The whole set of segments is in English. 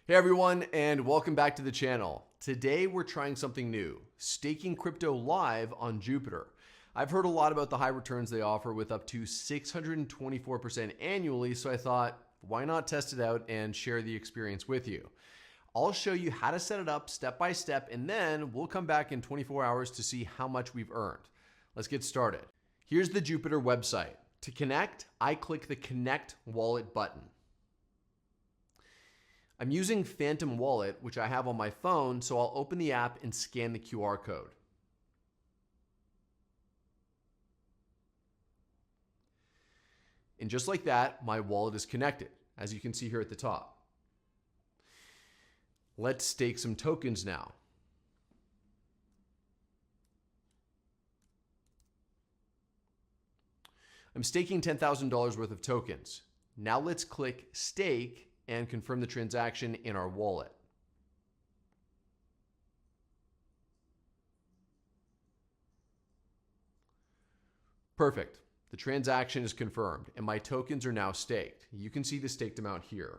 Hey everyone, and welcome back to the channel. Today we're trying something new, staking crypto live on Jupiter. I've heard a lot about the high returns they offer with up to 624% annually, so I thought, why not test it out and share the experience with you? I'll show you how to set it up step by step, and then we'll come back in 24 hours to see how much we've earned. Let's get started. Here's the Jupiter website. To connect, I click the Connect Wallet button. I'm using Phantom Wallet, which I have on my phone, so I'll open the app and scan the QR code. And just like that, my wallet is connected, as you can see here at the top. Let's stake some tokens now. I'm staking $10,000 worth of tokens. Now let's click Stake and confirm the transaction in our wallet. Perfect. The transaction is confirmed and my tokens are now staked. You can see the staked amount here.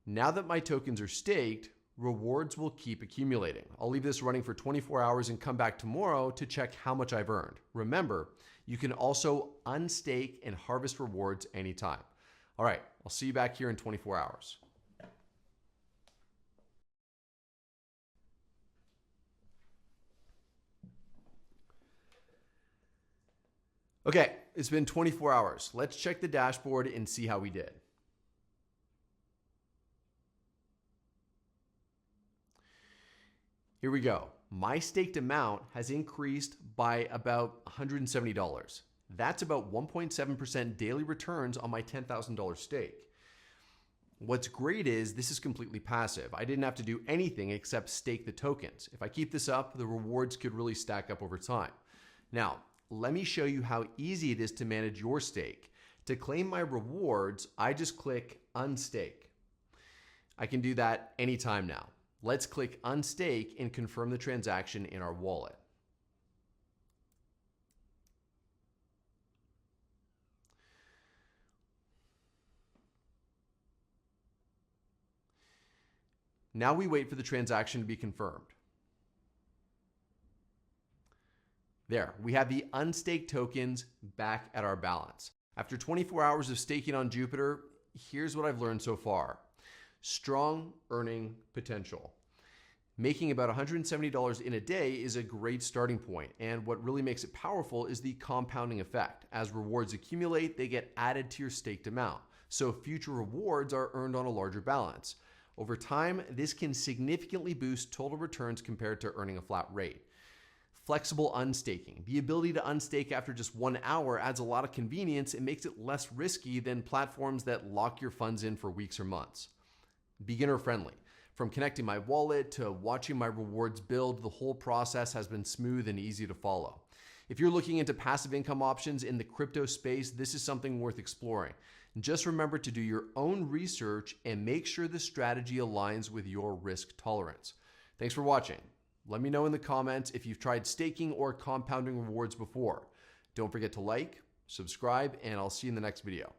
Now that my tokens are staked, rewards will keep accumulating. I'll leave this running for 24 hours and come back tomorrow to check how much I've earned. Remember, you can also unstake and harvest rewards anytime. All right, I'll see you back here in 24 hours. Okay, it's been 24 hours. Let's check the dashboard and see how we did. Here we go. My staked amount has increased by about $170. That's about 1.7% daily returns on my $10,000 stake. What's great is this is completely passive. I didn't have to do anything except stake the tokens. If I keep this up, the rewards could really stack up over time. Now, let me show you how easy it is to manage your stake. To claim my rewards, I just click Unstake. I can do that anytime now. Let's click Unstake and confirm the transaction in our wallet. Now we wait for the transaction to be confirmed. There, we have the unstaked tokens back at our balance. After 24 hours of staking on Jupiter, here's what I've learned so far. Strong earning potential. Making about $170 in a day is a great starting point, and what really makes it powerful is the compounding effect. As rewards accumulate, they get added to your staked amount, so future rewards are earned on a larger balance. Over time, this can significantly boost total returns compared to earning a flat rate. Flexible unstaking. The ability to unstake after just 1 hour adds a lot of convenience and makes it less risky than platforms that lock your funds in for weeks or months. Beginner friendly. From connecting my wallet to watching my rewards build, the whole process has been smooth and easy to follow. If you're looking into passive income options in the crypto space, this is something worth exploring. Just remember to do your own research and make sure the strategy aligns with your risk tolerance. Thanks for watching. Let me know in the comments if you've tried staking or compounding rewards before. Don't forget to like, subscribe, and I'll see you in the next video.